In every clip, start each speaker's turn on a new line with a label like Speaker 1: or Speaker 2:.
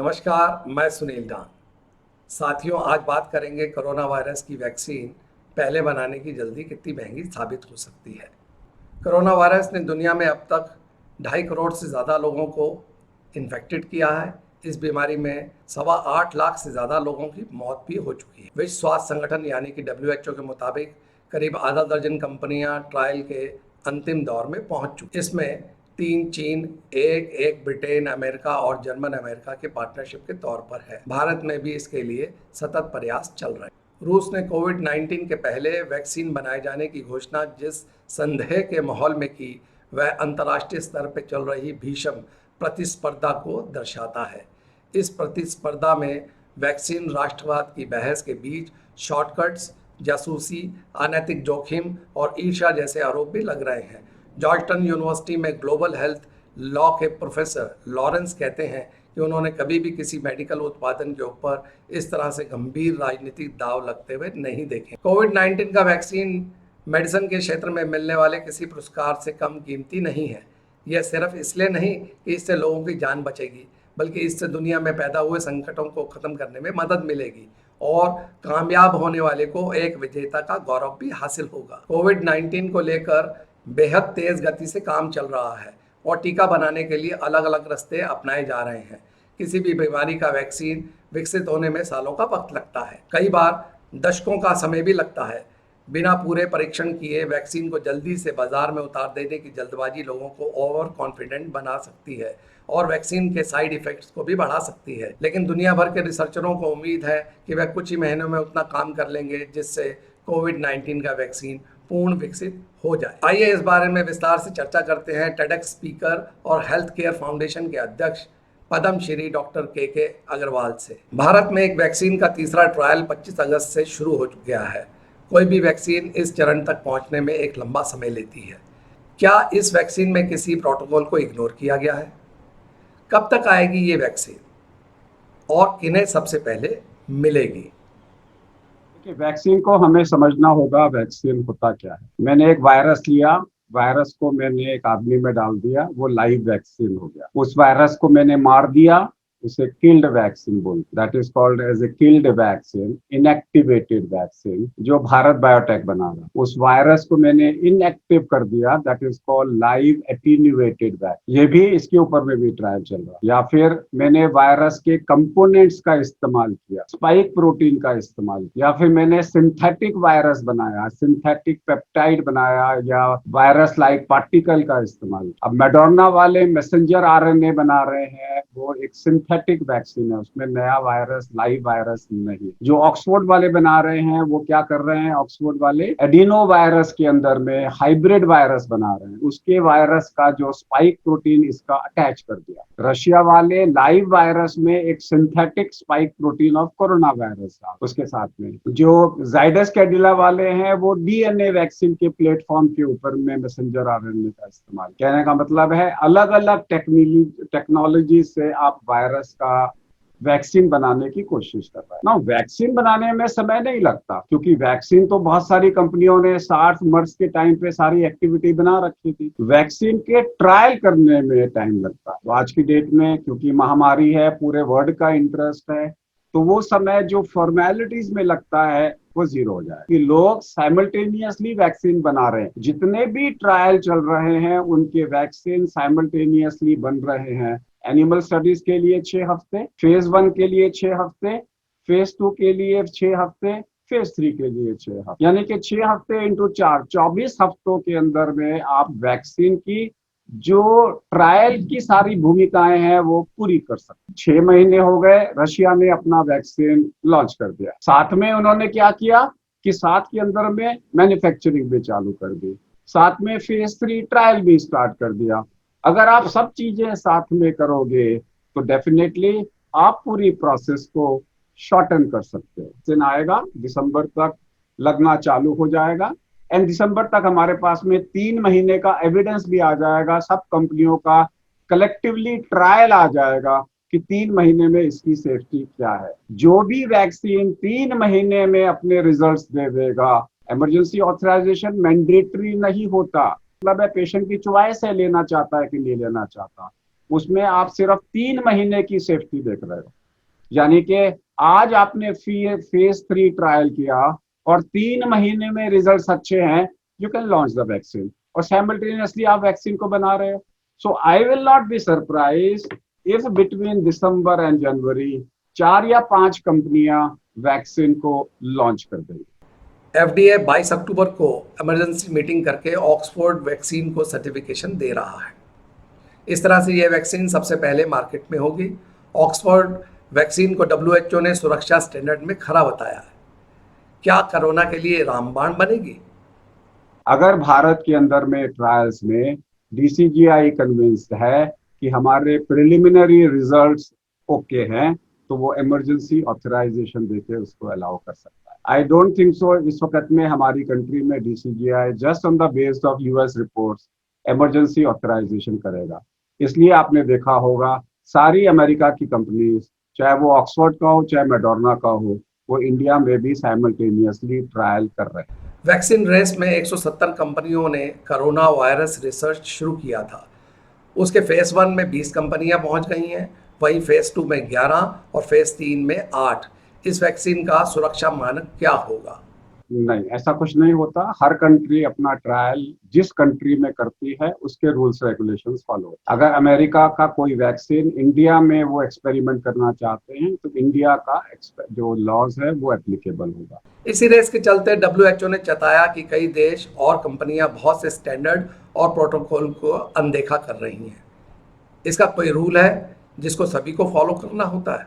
Speaker 1: नमस्कार, मैं सुनील डान। साथियों, आज बात करेंगे कोरोना वायरस की वैक्सीन पहले बनाने की जल्दी कितनी महंगी साबित हो सकती है। कोरोना वायरस ने दुनिया में अब तक 2.5 करोड़ से ज़्यादा लोगों को इन्फेक्टेड किया है। इस बीमारी में 8.25 लाख से ज़्यादा लोगों की मौत भी हो चुकी है। विश्व स्वास्थ्य संगठन यानी कि WHO के मुताबिक करीब आधा दर्जन कंपनियां ट्रायल के अंतिम दौर में पहुंच चुकी। इसमें 3 चीन, एक ब्रिटेन, अमेरिका और जर्मन अमेरिका के पार्टनरशिप के तौर पर है। भारत में भी इसके लिए सतत प्रयास चल रहे हैं। रूस ने कोविड-19 के पहले वैक्सीन बनाए जाने की घोषणा जिस संदेह के माहौल में की, वह अंतर्राष्ट्रीय स्तर पर चल रही भीषण प्रतिस्पर्धा को दर्शाता है। इस प्रतिस्पर्धा में वैक्सीन राष्ट्रवाद की बहस के बीच शॉर्टकट्स, जासूसी, अनैतिक जोखिम और ईर्ष्या जैसे आरोप भी लग रहे हैं। जॉर्जटन यूनिवर्सिटी में ग्लोबल हेल्थ लॉ के प्रोफेसर लॉरेंस कहते हैं कि उन्होंने कभी भी किसी मेडिकल उत्पादन के ऊपर इस तरह से गंभीर राजनीतिक दांव लगते हुए नहीं देखे। कोविड-19 का वैक्सीन मेडिसिन के क्षेत्र में मिलने वाले किसी पुरस्कार से कम कीमती नहीं है। यह सिर्फ इसलिए नहीं कि इससे लोगों की जान बचेगी, बल्कि इससे दुनिया में पैदा हुए संकटों को खत्म करने में मदद मिलेगी और कामयाब होने वाले को एक विजेता का गौरव भी हासिल होगा। कोविड-19 को लेकर बेहद तेज गति से काम चल रहा है और टीका बनाने के लिए अलग अलग रास्ते अपनाए जा रहे हैं। किसी भी बीमारी का वैक्सीन विकसित होने में सालों का वक्त लगता है, कई बार दशकों का समय भी लगता है। बिना पूरे परीक्षण किए वैक्सीन को जल्दी से बाजार में उतार देने की जल्दबाजी लोगों को ओवर कॉन्फिडेंट बना सकती है और वैक्सीन के साइड इफेक्ट्स को भी बढ़ा सकती है। लेकिन दुनिया भर के रिसर्चरों को उम्मीद है कि वह कुछ ही महीनों में उतना काम कर लेंगे जिससे कोविड-19 का वैक्सीन पूर्ण विकसित हो जाए। आइए इस बारे में विस्तार से चर्चा करते हैं टेडेक्स स्पीकर और हेल्थ केयर फाउंडेशन के अध्यक्ष पद्मश्री डॉक्टर के अग्रवाल से। भारत में एक वैक्सीन का तीसरा ट्रायल 25 अगस्त से शुरू हो गया है। कोई भी वैक्सीन इस चरण तक पहुंचने में एक लंबा समय लेती है। क्या इस वैक्सीन में किसी प्रोटोकॉल को इग्नोर किया गया है? कब तक आएगी ये वैक्सीन और किन्हें सबसे पहले मिलेगी?
Speaker 2: वैक्सीन को हमें समझना होगा वैक्सीन होता क्या है। मैंने एक वायरस लिया, वायरस को मैंने एक आदमी में डाल दिया, वो लाइव वैक्सीन हो गया। उस वायरस को मैंने मार दिया, उसे किल्ड वैक्सीन बोलते, that is called as a killed vaccine, inactivated vaccine, जो भारत बायोटेक बना रहा। उस वायरस को मैंने इनएक्टिव कर दिया, that is called live attenuated vaccine. ये भी इसके ऊपर में भी ट्रायल चल रहा है। या फिर मैंने वायरस के कंपोनेंट्स का इस्तेमाल किया, स्पाइक प्रोटीन का इस्तेमाल किया, या फिर मैंने सिंथेटिक वायरस बनाया, सिंथेटिक पेप्टाइड बनाया, या वायरस लाइक पार्टिकल का इस्तेमाल। अब मेडोर्ना वाले मैसेंजर आरएनए बना रहे हैं, वो एक सिंथेटिक वैक्सीन है, उसमें नया वायरस, लाइव वायरस नहीं। जो ऑक्सफोर्ड वाले बना रहे हैं वो क्या कर रहे हैं, ऑक्सफोर्ड वाले एडिनो वायरस के अंदर में हाइब्रिड वायरस बना रहे हैं, उसके वायरस का जो स्पाइक प्रोटीन इसका अटैच कर दिया। रशिया वाले लाइव वायरस में एक synthetic spike protein of corona virus था उसके साथ में। जो जाइडस कैडिला वाले हैं वो डीएनए वैक्सीन के प्लेटफॉर्म के ऊपर में मैसेंजर आरएनए का इस्तेमाल। कहने का मतलब है अलग अलग टेक्नोलॉजी से आप वायरस का वैक्सीन बनाने की कोशिश कर रहा है ना। वैक्सीन बनाने में समय नहीं लगता, क्योंकि वैक्सीन तो बहुत सारी कंपनियों ने सार्स मर्स के टाइम पे सारी एक्टिविटी बना रखी थी। वैक्सीन के ट्रायल करने में टाइम लगता है। तो आज की डेट में क्योंकि महामारी है, पूरे वर्ल्ड का इंटरेस्ट है, तो वो समय जो फॉर्मेलिटीज में लगता है वो जीरो हो जाए। कि लोग साइमल्टेनियसली वैक्सीन बना रहे हैं, जितने भी ट्रायल चल रहे हैं उनके वैक्सीन साइमल्टेनियसली बन रहे हैं। एनिमल स्टडीज के लिए 6 हफ्ते, फेज 1 के लिए 6 हफ्ते, फेज 2 के लिए 6 हफ्ते, फेज 3 के लिए 6 हफ्ते, यानी कि 6 हफ्ते इंटू 4, 24 हफ्तों के अंदर में आप वैक्सीन की जो ट्रायल की सारी भूमिकाएं हैं वो पूरी कर सकते। 6 महीने हो गए, रशिया ने अपना वैक्सीन लॉन्च कर दिया। साथ में उन्होंने क्या किया कि साथ के अंदर में मैन्युफैक्चरिंग भी चालू कर दी, साथ में फेज 3 ट्रायल भी स्टार्ट कर दिया। अगर आप सब चीजें साथ में करोगे तो डेफिनेटली आप पूरी प्रोसेस को शॉर्टन कर सकते हो। दिन आएगा, दिसंबर तक लगना चालू हो जाएगा, एंड दिसंबर तक हमारे पास में 3 महीने का एविडेंस भी आ जाएगा। सब कंपनियों का कलेक्टिवली ट्रायल आ जाएगा कि 3 महीने में इसकी सेफ्टी क्या है। जो भी वैक्सीन 3 महीने में अपने रिजल्ट्स दे देगा, इमरजेंसी ऑथराइजेशन मैंडेटरी नहीं होता, मतलब है पेशेंट की चॉइस है लेना चाहता है कि नहीं लेना चाहता, उसमें आप सिर्फ 3 महीने की सेफ्टी देख रहे हो। यानी कि आज आपने फेज 3 ट्रायल किया और 3 महीने में रिजल्ट अच्छे हैं, you can launch the vaccine, और साइमल्टेनियसली आप वैक्सीन को बना रहे हो। So I will not be surprise if between December and January 4 या 5 कंपनियां वैक्सीन को लॉन्च कर देंगी।
Speaker 1: एफडीए 22 अक्टूबर को इमरजेंसी मीटिंग करके ऑक्सफोर्ड वैक्सीन को सर्टिफिकेशन दे रहा है। इस तरह से यह वैक्सीन सबसे पहले मार्केट में होगी। ऑक्सफोर्ड वैक्सीन को डब्ल्यूएचओ ने सुरक्षा स्टैंडर्ड में खरा बताया है। क्या कोरोना के लिए रामबाण बनेगी?
Speaker 2: अगर भारत के अंदर में ट्रायल्स में डीसीजीआई कन्विंस्ड है कि हमारे प्रिलिमिनरी रिजल्ट्स ओके हैं, तो वो इमरजेंसी ऑथराइजेशन देके उसको अलाउ कर सकता है। आई डोंट थिंक सो इस वक्त में हमारी कंट्री में DCGI just on the base of US reports emergency authorisation करेगा। इसलिए आपने देखा होगा सारी अमेरिका की कंपनीज, चाहे वो ऑक्सफोर्ड का हो चाहे मेडोर्ना का हो, वो इंडिया में भी साइमल्टेनियसली ट्रायल कर रहे हैं।
Speaker 1: वैक्सीन रेस में 170 कंपनियों ने कोरोना वायरस रिसर्च शुरू किया था। उसके फेज 1 में 20 कंपनियां पहुंच गई हैं, वहीं फेज 2 में 11 और फेज 3 में 8। इस वैक्सीन का सुरक्षा मानक क्या होगा?
Speaker 2: नहीं, ऐसा कुछ नहीं होता। हर कंट्री अपना ट्रायल जिस कंट्री में करती है उसके रूल्स रेगुलेशंस फॉलो। अगर अमेरिका का कोई वैक्सीन इंडिया में वो एक्सपेरिमेंट करना चाहते हैं तो इंडिया का जो लॉज है वो एप्लीकेबल होगा।
Speaker 1: इसी रेस के चलते डब्ल्यूएचओ ने बताया कि कई देश और कंपनियां बहुत से स्टैंडर्ड और प्रोटोकॉल को अनदेखा कर रही हैं। इसका कोई रूल है जिसको सभी को फॉलो करना होता है?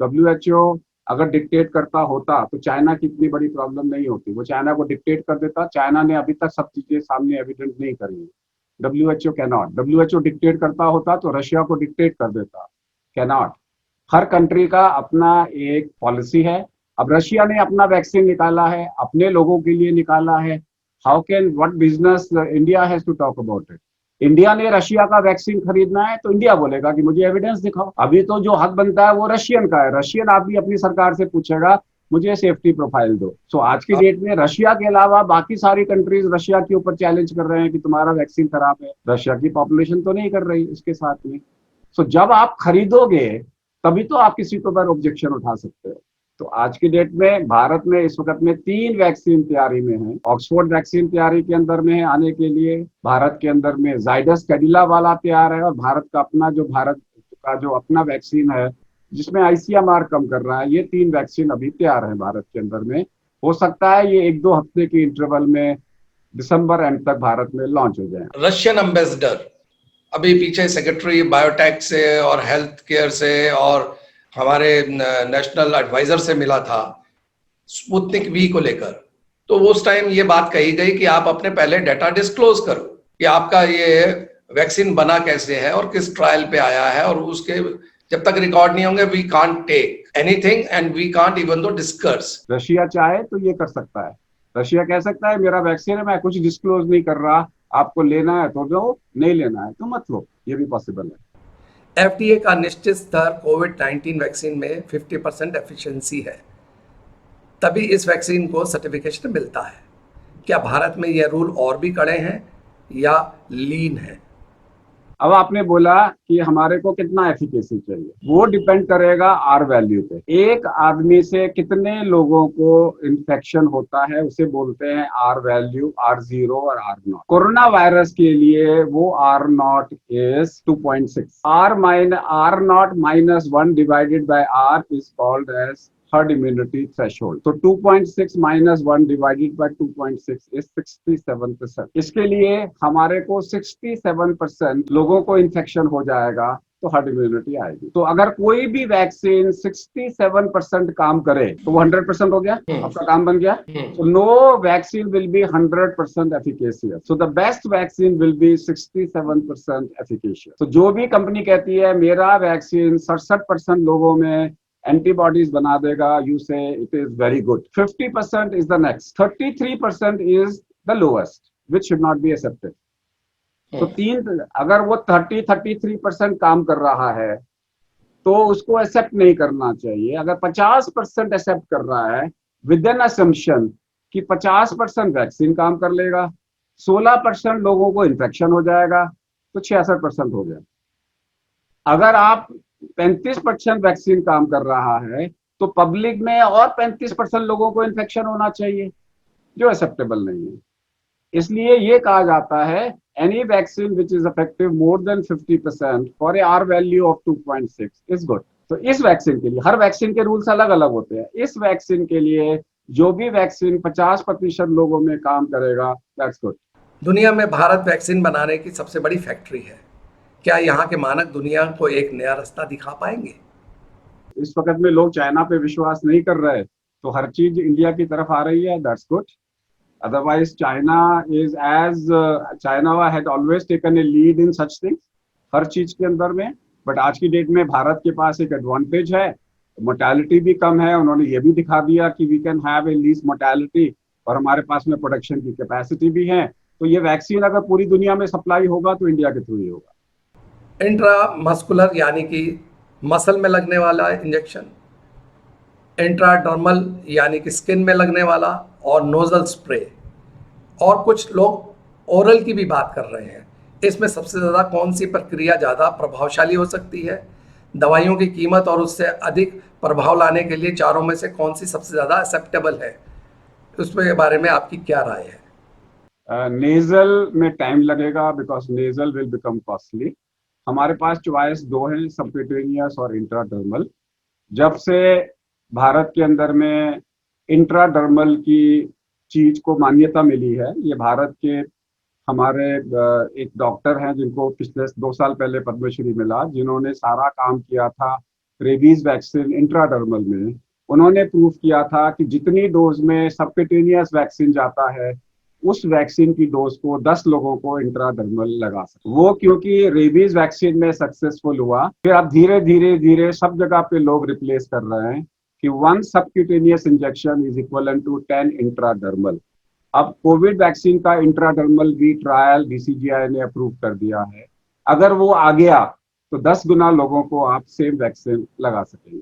Speaker 2: डब्ल्यूएचओ अगर डिक्टेट करता होता तो चाइना की इतनी बड़ी प्रॉब्लम नहीं होती। वो चाइना को डिक्टेट कर देता। चाइना ने अभी तक सब चीजें सामने एविडेंट नहीं करी है। WHO cannot. डब्ल्यूएचओ डिक्टेट करता होता तो रशिया को डिक्टेट कर देता। कैनॉट। हर कंट्री का अपना एक पॉलिसी है। अब रशिया ने अपना वैक्सीन निकाला है, अपने लोगों के लिए निकाला है। How can what business India has to talk about it? India ने रशिया का वैक्सीन खरीदना है तो इंडिया बोलेगा कि मुझे एविडेंस दिखाओ। अभी तो जो हक बनता है वो रशियन का है। रशियन आदमी अपनी सरकार से पूछेगा मुझे सेफ्टी प्रोफाइल दो। सो आज की डेट में रशिया के अलावा बाकी सारी कंट्रीज रशिया के ऊपर चैलेंज कर रहे हैं कि तुम्हारा वैक्सीन खराब है। रशिया की पॉपुलेशन तो नहीं कर रही इसके साथ में। सो जब आप खरीदोगे तभी तो आप किसी के ऊपर ऑब्जेक्शन उठा सकते हो। तो आज की डेट में भारत में इस वक्त में 3 वैक्सीन तैयारी में है। ऑक्सफोर्ड वैक्सीन तैयारी के अंदर में है आने के लिए। भारत के अंदर में जाइडस कैडिला वाला तैयार है, और भारत का अपना जो अपना वैक्सीन है जिसमें आईसीएमआर कम कर रहा है। ये 3 वैक्सीन अभी तैयार है भारत के अंदर में। हो सकता है ये 1-2 हफ्ते के इंटरवल में दिसंबर एंड तक भारत में लॉन्च हो जाए।
Speaker 1: रशियन एम्बेसडर अभी पीछे सेक्रेटरी बायोटेक से और हेल्थ केयर से और हमारे नेशनल एडवाइजर से मिला था स्पुतनिक वी को लेकर। तो उस टाइम ये बात कही गई कि आप अपने पहले डाटा डिस्क्लोज करो कि आपका ये वैक्सीन बना कैसे है और किस ट्रायल पे आया है, और उसके जब तक रिकॉर्ड नहीं होंगे we can't take anything and we can't even do discuss.
Speaker 2: Russia चाहे तो ये कर सकता है। रशिया कह सकता है मेरा वैक्सीन है, मैं कुछ डिस्क्लोज नहीं कर रहा, आपको लेना है तो लो, नहीं लेना है तो मत लो। ये भी पॉसिबल है।
Speaker 1: एफडीए का निश्चित स्तर कोविड-19 वैक्सीन में 50% एफिशिएंसी है, तभी इस वैक्सीन को सर्टिफिकेशन मिलता है। क्या भारत में यह रूल और भी कड़े हैं या लीन है?
Speaker 2: अब आपने बोला कि हमारे को कितना एफिकेसी चाहिए, वो डिपेंड करेगा आर वैल्यू पे। एक आदमी से कितने लोगों को इन्फेक्शन होता है उसे बोलते हैं आर वैल्यू, R0 और R0। कोरोना वायरस के लिए वो R0 is 2.6। R0 -1 divided by R is called as herd immunity threshold. So 2.6 - 1 divided by 2.6 is 67%. इसके लिए हमारे को 67% लोगों को इन्फेक्शन हो जाएगा तो हर्ड इम्यूनिटी आएगी। तो अगर कोई भी वैक्सीन 67% काम करे तो वो 100% हो गया, आपका काम बन गया। So no vaccine will be 100% efficacious. So the best vaccine will be 67% efficacious. So जो भी कंपनी कहती है मेरा वैक्सीन 67% लोगों में एंटीबॉडीज बना देगा, यू से it is very good. 50% is the next, 33% is the lowest which should not be accepted. तो अगर वो 33% काम कर रहा है तो उसको एक्सेप्ट नहीं करना चाहिए। अगर 50% एक्सेप्ट कर रहा है विद एन असम्पशन कि 50% वैक्सीन काम कर लेगा, 16% लोगों को इन्फेक्शन हो जाएगा, तो 66% हो गया। अगर आप 35% वैक्सीन काम कर रहा है, तो पब्लिक में और 35% लोगों को इन्फेक्शन होना चाहिए, जो एक्सेप्टेबल नहीं है। इसलिए ये कहा जाता है any vaccine which is effective more than 50% for A R value of 2.6 is good. तो इस वैक्सीन के लिए, हर वैक्सीन के रूल्स अलग अलग होते हैं, इस वैक्सीन के लिए जो भी वैक्सीन 50% लोगों में काम करेगा, दैट्स गुड।
Speaker 1: दुनिया में भारत वैक्सीन बनाने की सबसे बड़ी फैक्ट्री है। क्या यहाँ के मानक दुनिया को एक नया रास्ता दिखा पाएंगे?
Speaker 2: इस वक्त में लोग चाइना पे विश्वास नहीं कर रहे, तो हर चीज इंडिया की तरफ आ रही है, that's good. Otherwise, China had always taken a lead in such things, हर चीज के अंदर में। बट आज की डेट में भारत के पास एक एडवांटेज है, मोर्टेलिटी भी कम है। उन्होंने ये भी दिखा दिया कि we can have a least mortality, और हमारे पास में प्रोडक्शन की कैपेसिटी भी है। तो ये वैक्सीन अगर पूरी दुनिया में सप्लाई होगा तो इंडिया के थ्रू ही होगा।
Speaker 1: इंट्रामस्कुलर यानी कि मसल में लगने वाला इंजेक्शन, इंट्राडर्मल यानी कि स्किन में लगने वाला, और नोजल स्प्रे, और कुछ लोग ओरल की भी बात कर रहे हैं। इसमें सबसे ज़्यादा कौन सी प्रक्रिया ज़्यादा प्रभावशाली हो सकती है? दवाइयों की कीमत और उससे अधिक प्रभाव लाने के लिए चारों में से कौन सी सबसे ज़्यादा एक्सेप्टेबल है? उसके बारे में आपकी क्या राय है?
Speaker 2: नेजल में टाइम लगेगा, because nasal will become costly. हमारे पास चॉइस दो हैं, सबक्यूटेनियस और इंट्राडर्मल। जब से भारत के अंदर में इंट्राडर्मल की चीज को मान्यता मिली है, ये भारत के हमारे एक डॉक्टर हैं जिनको पिछले 2 साल पहले पद्मश्री मिला, जिन्होंने सारा काम किया था रेबीज वैक्सीन इंट्राडर्मल में। उन्होंने प्रूफ किया था कि जितनी डोज में सबक्यूटेनियस वैक्सीन जाता है, उस वैक्सीन की डोज को 10 लोगों को इंट्राडर्मल लगा सकते। वो क्योंकि रेबीज वैक्सीन में सक्सेसफुल हुआ, फिर अब धीरे धीरे धीरे सब जगह पे लोग रिप्लेस कर रहे हैं कि 1 subcutaneous injection is equivalent to 10 intradermal. अब कोविड वैक्सीन का इंट्राडर्मल भी ट्रायल डीसीजीआई ने अप्रूव कर दिया है। अगर वो आ गया तो 10 गुना लोगों को आप सेम वैक्सीन लगा सकेंगे।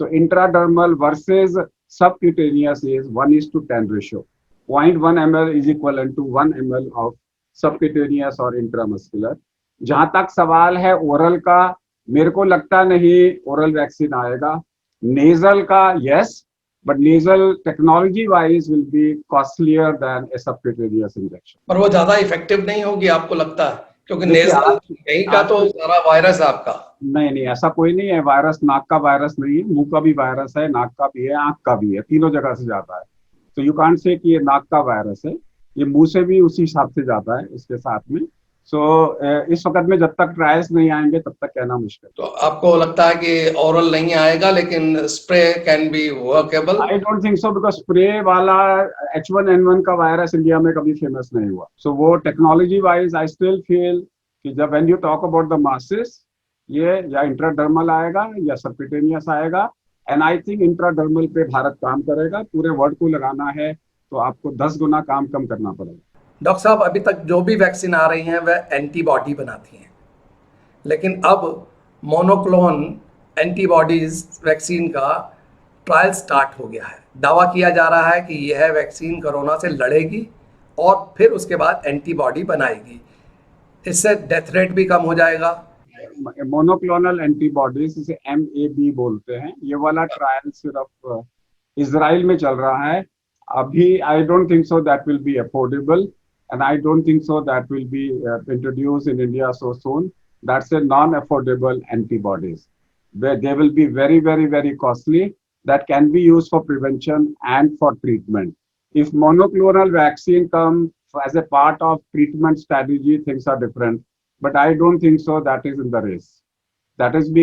Speaker 2: So intradermal versus subcutaneous is 1:10 ratio. 0.1 ml is equivalent to 1 ml of subcutaneous और इंट्रामस्कुलर। जहां तक सवाल है ओरल का, मेरे को लगता नहीं ओरल वैक्सीन आएगा। नेजल का yes, but nasal technology wise will be costlier than a subcutaneous injection।
Speaker 1: पर वो ज़्यादा इफेक्टिव नहीं होगी आपको लगता है? क्योंकि
Speaker 2: देखिए,
Speaker 1: नेजल यहीं का तो सारा वायरस है आपका।
Speaker 2: नहीं नहीं, ऐसा कोई नहीं है। वायरस नाक का वायरस नहीं है, मुंह का भी वायरस है, नाक का भी है, आंख का भी है, तीनों जगह से जाता है। तो यू कांट से कि ये नाक का वायरस है, ये मुंह से भी उसी हिसाब से जाता है इसके साथ में। सो इस वक्त में जब तक ट्रायल्स नहीं आएंगे तब तक कहना मुश्किल।
Speaker 1: तो आपको लगता है कि ओरल नहीं आएगा, लेकिन spray can be workable?
Speaker 2: I don't think so, because spray वाला H1N1 का वायरस इंडिया में कभी फेमस नहीं हुआ। सो वो technology wise I still feel कि जब when you talk about the masses, ये या इंट्राडर्मल आएगा या सबक्यूटेनियस आएगा। एंड आई थिंक इंट्राडर्मल पे भारत काम करेगा। पूरे वर्ल्ड को लगाना है तो आपको 10 गुना काम कम करना पड़ेगा।
Speaker 1: डॉक्टर साहब, अभी तक जो भी वैक्सीन आ रही हैं वह एंटीबॉडी बनाती हैं, लेकिन अब मोनोक्लोन एंटीबॉडीज वैक्सीन का ट्रायल स्टार्ट हो गया है। दावा किया जा रहा है कि यह वैक्सीन कोरोना से लड़ेगी और फिर उसके बाद एंटीबॉडी बनाएगी। इससे डेथ रेट भी कम हो जाएगा।
Speaker 2: मोनोक्लोनल एंटीबॉडीज, इसे MAB बोलते हैं। ये वाला ट्रायल सिर्फ इजराइल में चल रहा है अभी। I don't think so that will be affordable, and I don't think so that will be introduced in India so soon. That's a non-affordable antibodies. They will be very, very, very costly. That can be used for prevention and for treatment. If monoclonal vaccine comes as a part of treatment strategy, things are different. But I don't think so that is in the race. That is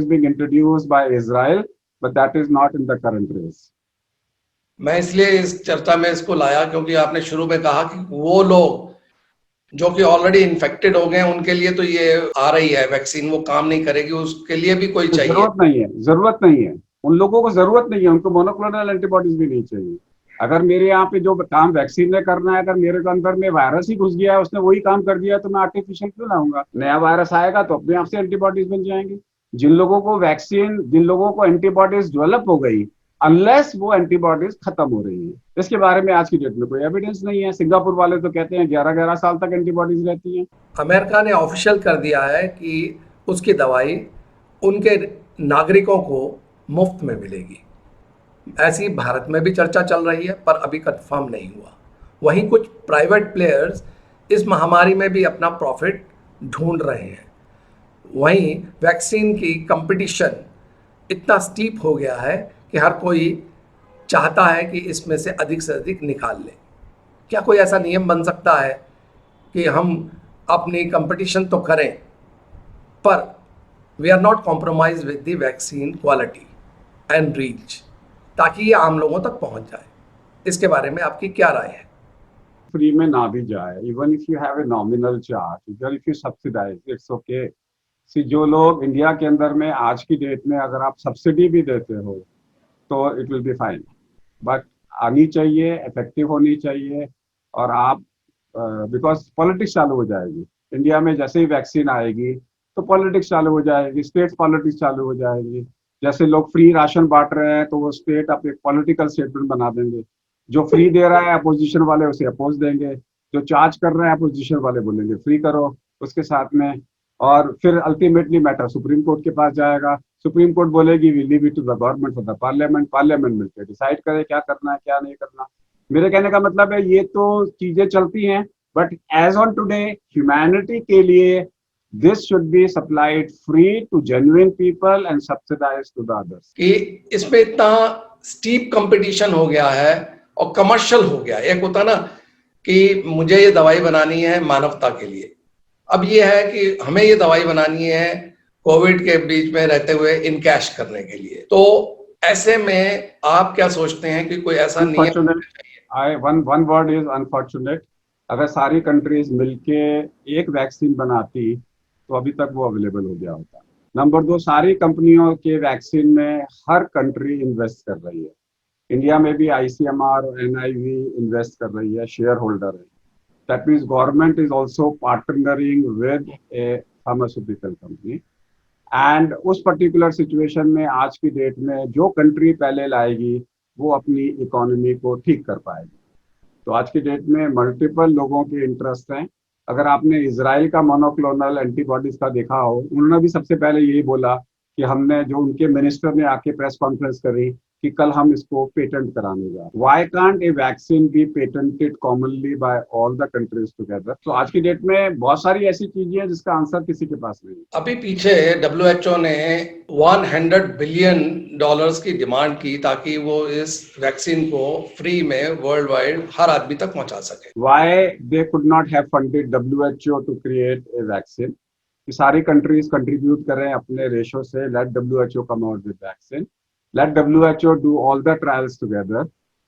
Speaker 2: being introduced by Israel, but that is not in the current race.
Speaker 1: मैं इसलिए इस चर्चा में इसको लाया क्योंकि आपने शुरू में कहा कि वो लोग जो कि ऑलरेडी इन्फेक्टेड हो गए हैं, उनके लिए तो ये आ रही है वैक्सीन, वो काम नहीं करेगी, उसके लिए भी कोई चाहिए।
Speaker 2: जरूरत नहीं है। उन लोगों को जरूरत नहीं है, उनको मोनोक्लोनल एंटीबॉडीज भी नहीं चाहिए। अगर मेरे यहाँ पे जो काम वैक्सीन ने करना है, अगर मेरे अंदर में वायरस ही घुस गया है, उसने वही काम कर दिया, तो मैं आर्टिफिशियल क्यों लाऊंगा? नया वायरस आएगा तो अपने आप से एंटीबॉडीज बन जाएंगे। जिन लोगों को एंटीबॉडीज डेवलप हो गई, अनलेस वो एंटीबॉडीज खत्म हो रही है, इसके बारे में आज की डेट में कोई एविडेंस नहीं है। सिंगापुर वाले तो कहते हैं 11-11 साल तक एंटीबॉडीज रहती हैं।
Speaker 1: अमेरिका ने ऑफिशियल कर दिया है कि उसकी दवाई उनके नागरिकों को मुफ्त में मिलेगी। ऐसी भारत में भी चर्चा चल रही है, पर अभी कंफर्म नहीं हुआ। वहीं कुछ प्राइवेट प्लेयर्स इस महामारी में भी अपना प्रॉफिट ढूंढ रहे हैं। वहीं वैक्सीन की कंपटीशन इतना स्टीप हो गया है कि हर कोई चाहता है कि इसमें से अधिक निकाल ले। क्या कोई ऐसा नियम बन सकता है कि हम अपनी कंपटीशन तो करें, पर we are not compromise with the vaccine quality and reach, ताकि ये आम लोगों तक पहुंच जाए? इसके बारे में आपकी क्या राय है?
Speaker 2: फ्री में ना भी जाए, even if you have a nominal charge, even if you subsidize, it's okay. See जो लोग इंडिया के अंदर में आज की डेट में अगर आप सब्सिडी भी देते हो तो it will be fine, but आनी चाहिए, इफेक्टिव होनी चाहिए। और आप बिकॉज पॉलिटिक्स चालू हो जाएगी इंडिया में, जैसे ही वैक्सीन आएगी तो पॉलिटिक्स चालू हो जाएगी, स्टेट पॉलिटिक्स चालू हो जाएगी। जैसे लोग फ्री राशन बांट रहे हैं तो वो स्टेट अब एक पॉलिटिकल स्टेटमेंट बना देंगे। जो फ्री दे रहा है अपोजिशन वाले उसे अपोज देंगे, जो चार्ज कर रहे हैं अपोजिशन वाले बोलेंगे फ्री करो उसके साथ में। और फिर अल्टीमेटली मैटर सुप्रीम कोर्ट के पास जाएगा, सुप्रीम कोर्ट बोलेगी we leave it to the government for the parliament, parliament मिलकर डिसाइड करे क्या करना है क्या नहीं करना। मेरे कहने का मतलब है ये तो चीजें चलती हैं, but as on today humanity के लिए this should be supplied free to genuine people and subsidise to the others.
Speaker 1: कि इसमें इतना स्टीप कंपटीशन हो गया है और कमर्शियल हो गया। एक होता ना कि मुझे ये दवाई बनानी है मानवता के लिए, अब ये है कि हमें ये दवाई बनानी है कोविड के बीच में रहते हुए इन कैश करने के लिए। तो ऐसे में आप क्या सोचते हैं कि कोई ऐसा नियम?
Speaker 2: One word is unfortunate. अगर सारी कंट्रीज मिलके एक वैक्सीन बनाती तो अभी तक वो अवेलेबल हो गया होता। नंबर 2, सारी कंपनियों के वैक्सीन में हर कंट्री इन्वेस्ट कर रही है। इंडिया में भी आईसीएमआर और एनआईवी इन्वेस्ट कर रही है, शेयर होल्डर है। That means government is also partnering with A pharmaceutical company. And उस पर्टिकुलर सिचुएशन में आज की डेट में जो कंट्री पहले लाएगी वो अपनी इकोनॉमी को ठीक कर पाएगी। तो आज की डेट में मल्टीपल लोगों के इंटरेस्ट हैं। अगर आपने इजराइल का मोनोक्लोनल एंटीबॉडीज का देखा हो, उन्होंने भी सबसे पहले यही बोला कि हमने, जो उनके मिनिस्टर ने आके प्रेस कॉन्फ्रेंस करी कि कल हम इसको पेटेंट कराने जा। Why can't a vaccine be patented commonly by all the countries together? तो आज की डेट में बहुत सारी ऐसी चीजें हैं जिसका आंसर किसी के पास नहीं।
Speaker 1: अभी पीछे WHO ने $100 बिलियन की डिमांड की ताकि वो इस वैक्सीन को फ्री में वर्ल्ड वाइड हर आदमी तक पहुंचा सके।
Speaker 2: Why they could not have funded WHO to create a vaccine? कि सारी कंट्रीज कंट्रीब्यूट करें अपने रेशो से, late WHO come out with vaccine, let WHO do all the trials together.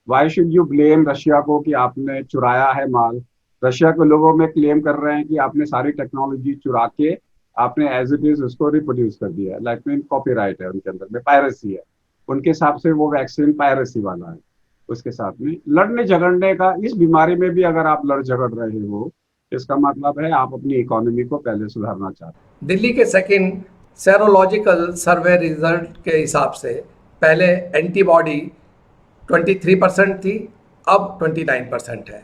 Speaker 2: Why should you blame Russia को कि आपने चुराया है माल? रशिया के लोगों में क्लेम कर रहे हैं कि आपने सारी टेक्नोलॉजी चुरा के आपने एज इट इज उसको रिप्रोड्यूस कर दिया है। लाइक मीन कॉपीराइट है उनके अंदर में, पायरेसी है उनके हिसाब से, वो वैक्सीन पायरेसी वाला है। उसके साथ में लड़ने झगड़ने का, इस बीमारी में भी अगर आप लड़ झगड़ रहे हो, इसका मतलब है आप अपनी इकोनॉमी को पहले सुधारना चाहते हैं।
Speaker 1: दिल्ली के सेकंड सेरोलॉजिकल सर्वे रिजल्ट के हिसाब से पहले एंटीबॉडी 23% थी, अब 29% है।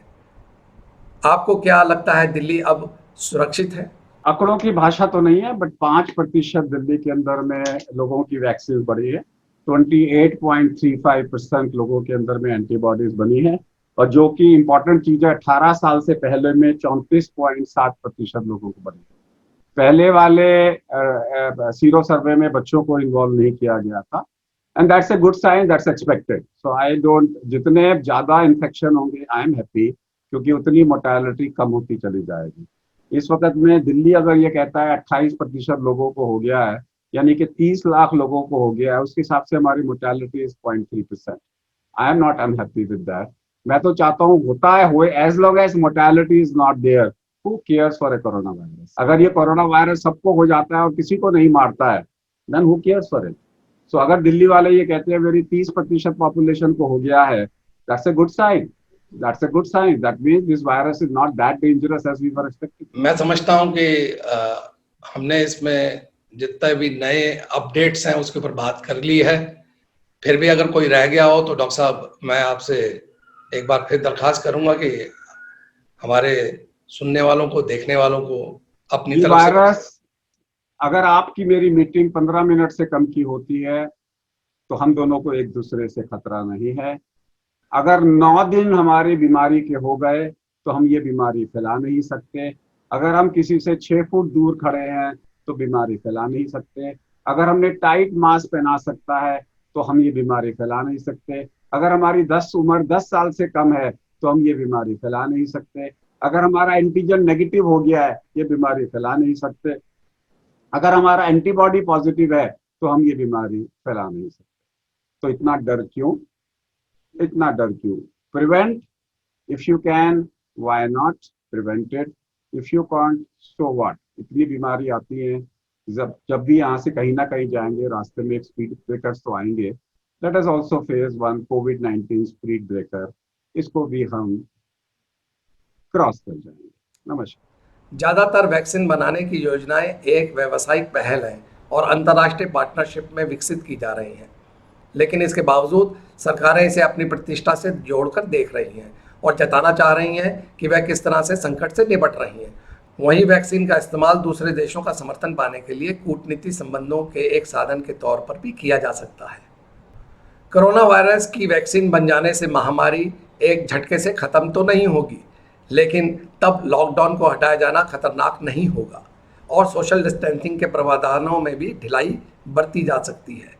Speaker 1: आपको क्या लगता है, दिल्ली अब सुरक्षित है?
Speaker 2: आंकड़ों की भाषा तो नहीं है, बट 5% दिल्ली के अंदर में लोगों की वैक्सीन बढ़ी है। 28.35% लोगों के अंदर में एंटीबॉडीज बनी है। और जो कि इम्पोर्टेंट चीज है, 18 साल से पहले में 34.7% लोगों को बनी है। पहले वाले सीरो सर्वे में बच्चों को इन्वॉल्व नहीं किया गया था, and that's a good sign, that's expected. So I don't, जितने ज्यादा इन्फेक्शन होंगे आई एम हैप्पी, क्योंकि उतनी मोर्टेलिटी कम होती चली जाएगी। इस वक्त में दिल्ली अगर ये कहता है 28% लोगों को हो गया है, यानी कि 30 लाख लोगों को हो गया है, उसके हिसाब से हमारी mortality is 0.3%। I am not unhappy with that. मैं तो चाहता हूँ होता है होए, as long as mortality is not there, who cares for a corona virus? अगर ये कोरोना वायरस सबको हो जाता है और किसी को नहीं मारता है, then who cares for it? So अगर दिल्ली वाले ये कहते हैं मेरी 30% पॉपुलेशन को हो गया है, that's a good sign. That's a good sign. That means this virus is not that dangerous as we were expecting.
Speaker 1: मैं समझता हूं कि हमने इसमें जितने भी नए अपडेट्स हैं उसके ऊपर बात कर ली है। फिर भी अगर कोई रह गया हो तो डॉक्टर साहब, मैं आपसे एक बार फिर दरखास्त करूंगा कि हमारे सुनने वालों को, देखने वालों को अपनी तरफ
Speaker 2: वायरस अगर आपकी मेरी मीटिंग 15 मिनट से कम की होती है तो हम दोनों को एक दूसरे से खतरा नहीं है। अगर 9 दिन हमारी बीमारी के हो गए तो हम ये बीमारी फैला नहीं सकते। अगर हम किसी से 6 फुट दूर खड़े हैं तो बीमारी फैला नहीं सकते। अगर हमने टाइट मास्क पहना सकता है तो हम ये बीमारी फैला नहीं सकते। अगर हमारी उम्र 10 साल से कम है तो हम ये बीमारी फैला नहीं सकते। अगर हमारा एंटीजन नेगेटिव हो गया है, ये बीमारी फैला नहीं सकते। अगर हमारा एंटीबॉडी पॉजिटिव है तो हम ये बीमारी फैला नहीं सकते। तो इतना डर क्यों? इतना डर क्यों? Prevent if you can, why not? Prevent it if you can't, so what? इतनी बीमारी आती है, जब जब भी यहाँ से कहीं ना कहीं जाएंगे रास्ते में एक स्पीड ब्रेकर्स तो आएंगे। Let us also face one कोविड-19 स्पीड ब्रेकर, इसको भी हम क्रॉस कर जाएंगे। नमस्कार।
Speaker 1: ज़्यादातर वैक्सीन बनाने की योजनाएं एक व्यावसायिक पहल हैं और अंतर्राष्ट्रीय पार्टनरशिप में विकसित की जा रही हैं, लेकिन इसके बावजूद सरकारें इसे अपनी प्रतिष्ठा से जोड़कर देख रही हैं और जताना चाह रही हैं कि वह किस तरह से संकट से निपट रही हैं। वहीं वैक्सीन का इस्तेमाल दूसरे देशों का समर्थन पाने के लिए कूटनीति संबंधों के एक साधन के तौर पर भी किया जा सकता है। कोरोना वायरस की वैक्सीन बन जाने से महामारी एक झटके से ख़त्म तो नहीं होगी, लेकिन तब लॉकडाउन को हटाया जाना खतरनाक नहीं होगा और सोशल डिस्टेंसिंग के प्रावधानों में भी ढिलाई बरती जा सकती है।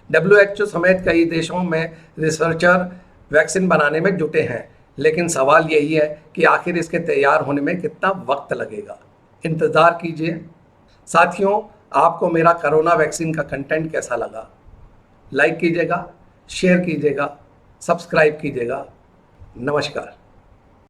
Speaker 1: WHO समेत कई देशों में रिसर्चर वैक्सीन बनाने में जुटे हैं, लेकिन सवाल यही है कि आखिर इसके तैयार होने में कितना वक्त लगेगा। इंतज़ार कीजिए। साथियों, आपको मेरा कोरोना वैक्सीन का कंटेंट कैसा लगा? लाइक कीजिएगा, शेयर कीजिएगा, सब्सक्राइब कीजिएगा। नमस्कार।